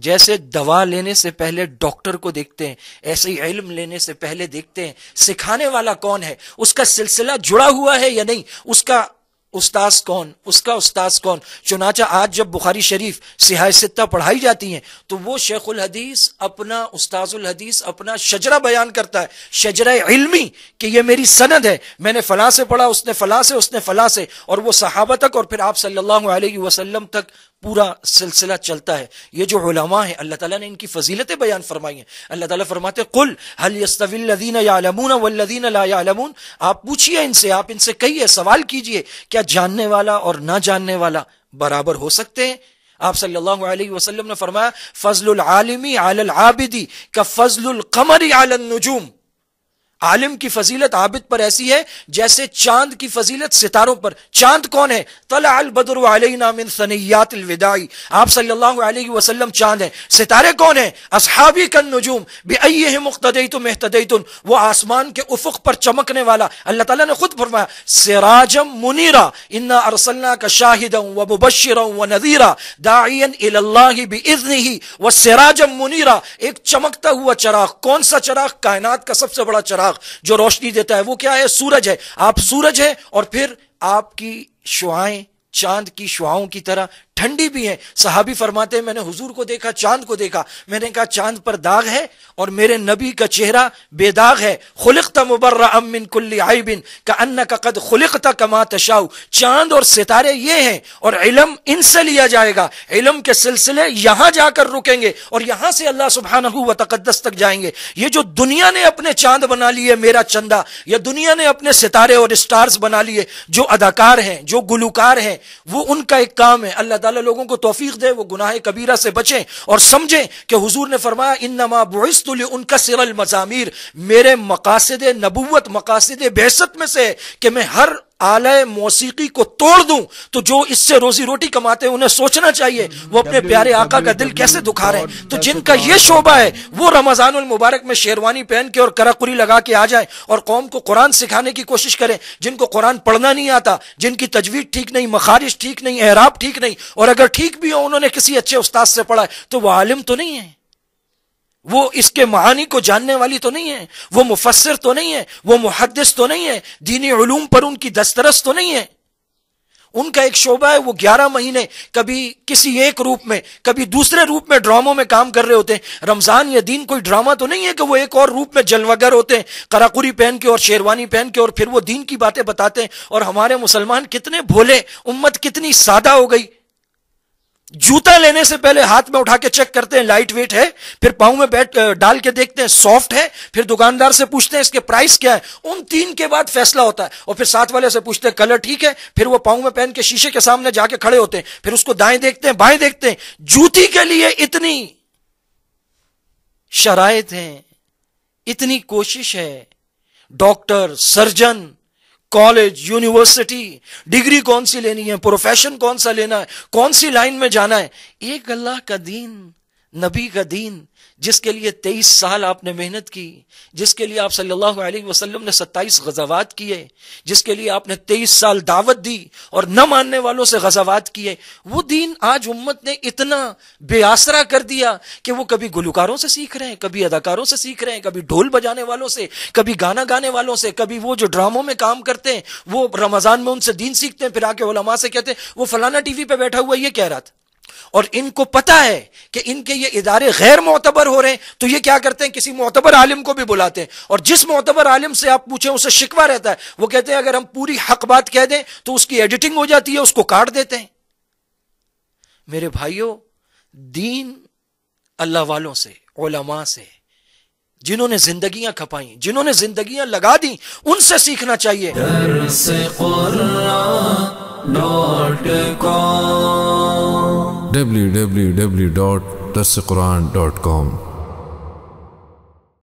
جیسے دوا لینے سے پہلے ڈاکٹر کو دیکھتے ہیں، ایسے ہی علم لینے سے پہلے دیکھتے ہیں سکھانے والا کون ہے، اس کا سلسلہ جڑا ہوا ہے یا نہیں، اس کا استاذ کون، اس کا استاذ کون۔ چنانچہ آج جب بخاری شریف صحاح ستہ پڑھائی جاتی ہیں تو وہ شیخ الحدیث اپنا، استاذ الحدیث اپنا شجرہ بیان کرتا ہے، شجرہ علمی، کہ یہ میری سند ہے، میں نے فلاں سے پڑھا، اس نے فلاں سے، اس نے فلاں سے، اور وہ صحابہ تک اور پھر آپ صلی اللہ علیہ وسلم تک پورا سلسلہ چلتا ہے۔ یہ جو علماء ہیں اللہ تعالیٰ نے ان کی فضیلتیں بیان فرمائی ہیں۔ اللہ تعالیٰ فرماتے قل هل يستوي الذين يعلمون والذين لا يعلمون، آپ پوچھئے ان سے، آپ ان سے کہیے، سوال کیجئے، کیا جاننے والا اور نہ جاننے والا برابر ہو سکتے ہیں؟ آپ صلی اللہ علیہ وسلم نے فرمایا فضل العالم علی العابد کفضل القمر علی النجوم، عالم کی فضیلت عابد پر ایسی ہے جیسے چاند کی فضیلت ستاروں پر۔ چاند کون ہے؟ طلع البدر علینا من ثنیات الوداع، آپ صلی اللہ علیہ وسلم چاند ہیں۔ ستارے کون ہیں؟ اصحابی کالنجوم بأیہم اقتدیتم اہتدیتم، وہ آسمان کے افق پر چمکنے والا۔ اللہ تعالیٰ نے خود فرمایا سراجا منیرا انا ارسلناک شاہدا ومبشرا ونذیرا داعیا الی اللہ باذنہ وسراجا منیرا، ایک چمکتا ہوا چراغ۔ کون سا چراغ؟ کائنات کا سب سے بڑا چراغ جو روشنی دیتا ہے، وہ کیا ہے؟ سورج ہے۔ آپ سورج ہے اور پھر آپ کی شعائیں چاند کی شعاؤں کی طرح ٹھنڈی بھی ہیں۔ صحابی فرماتے ہیں میں نے حضور کو دیکھا، چاند کو دیکھا، میں نے کہا چاند پر داغ ہے اور میرے نبی کا چہرہ بے داغ ہے۔ خلقت مبرأ من کل عیب کأنک قد خلقت کما تشاء، چاند اور ستارے یہ ہیں، اور علم ان سے لیا جائے گا۔ علم کے سلسلے یہاں جا کر رکیں گے اور یہاں سے اللہ سبحانہ و تقدس تک جائیں گے۔ یہ جو دنیا نے اپنے چاند بنا لیے میرا چندہ، یا دنیا نے اپنے ستارے اور اسٹارز بنا لیے، جو اداکار ہیں، جو گلوکار ہیں، وہ ان کا ایک کام ہے۔ اللہ تعالیٰ لوگوں کو توفیق دے وہ گناہ کبیرہ سے بچیں اور سمجھیں کہ حضور نے فرمایا انما بعثت لانکسر المزامیر، میرے مقاصد نبوت، مقاصد بعثت میں سے کہ میں ہر آلہ موسیقی کو توڑ دوں۔ تو جو اس سے روزی روٹی کماتے ہیں انہیں سوچنا چاہیے وہ اپنے پیارے آقا کا دل کیسے دکھا رہے ہیں۔ تو جن کا یہ شعبہ ہے وہ رمضان المبارک میں شیروانی پہن کے اور کراکری لگا کے آ جائیں اور قوم کو قرآن سکھانے کی کوشش کریں۔ جن کو قرآن پڑھنا نہیں آتا، جن کی تجوید ٹھیک نہیں، مخارج ٹھیک نہیں، اعراب ٹھیک نہیں، اور اگر ٹھیک بھی ہو انہوں نے کسی اچھے استاد سے پڑھا ہے، تو وہ عالم تو نہیں ہے، وہ اس کے معانی کو جاننے والی تو نہیں ہے، وہ مفسر تو نہیں ہے، وہ محدث تو نہیں ہے، دینی علوم پر ان کی دسترس تو نہیں ہے۔ ان کا ایک شعبہ ہے، وہ 11 مہینے کبھی کسی ایک روپ میں، کبھی دوسرے روپ میں ڈراموں میں کام کر رہے ہوتے ہیں۔ رمضان یا دین کوئی ڈرامہ تو نہیں ہے کہ وہ ایک اور روپ میں جلوگر ہوتے ہیں، قراقری پہن کے اور شیروانی پہن کے، اور پھر وہ دین کی باتیں بتاتے ہیں۔ اور ہمارے مسلمان کتنے بھولے، امت کتنی سادہ ہو گئی۔ جوتا لینے سے پہلے ہاتھ میں اٹھا کے چیک کرتے ہیں لائٹ ویٹ ہے، پھر پاؤں میں ڈال کے دیکھتے ہیں سافٹ ہے، پھر دکاندار سے پوچھتے ہیں اس کے پرائس کیا ہے۔ ان 3 کے بعد فیصلہ ہوتا ہے، اور پھر ساتھ والے سے پوچھتے ہیں کلر ٹھیک ہے، پھر وہ پاؤں میں پہن کے شیشے کے سامنے جا کے کھڑے ہوتے ہیں، پھر اس کو دائیں دیکھتے ہیں بائیں دیکھتے ہیں۔ جوتی کے لیے اتنی شرائط ہیں، اتنی کوشش ہے، doctor, surgeon, college, university, degree کون سی لینی ہے، پروفیشن کون سا لینا ہے، کون سی لائن میں جانا ہے۔ ایک اللہ کا دین، نبی کا دین، جس کے لیے 23 سال آپ نے محنت کی، جس کے لیے آپ صلی اللہ علیہ وسلم نے 27 غزوات کیے، جس کے لیے آپ نے 23 سال دعوت دی اور نہ ماننے والوں سے غزوات کیے، وہ دین آج امت نے اتنا بے آسرا کر دیا کہ وہ کبھی گلوکاروں سے سیکھ رہے ہیں، کبھی اداکاروں سے سیکھ رہے ہیں، کبھی ڈھول بجانے والوں سے، کبھی گانا گانے والوں سے، کبھی وہ جو ڈراموں میں کام کرتے ہیں وہ رمضان میں ان سے دین سیکھتے ہیں، پھر آ کے علماء سے کہتے ہیں وہ فلانا ٹی وی پہ بیٹھا ہوا یہ کہہ رہا تھا۔ اور ان کو پتا ہے کہ ان کے یہ ادارے غیر معتبر ہو رہے ہیں، تو یہ کیا کرتے ہیں کسی معتبر عالم کو بھی بلاتے ہیں، اور جس معتبر عالم سے آپ پوچھیں اسے شکوہ رہتا ہے، وہ کہتے ہیں اگر ہم پوری حق بات کہہ دیں تو اس کی ایڈیٹنگ ہو جاتی ہے، اس کو کاٹ دیتے ہیں۔ میرے بھائیوں، دین اللہ والوں سے، علماء سے، جنہوں نے زندگیاں کھپائیں، جنہوں نے زندگیاں لگا دیں، ان سے سیکھنا چاہیے۔ www.darsequran.com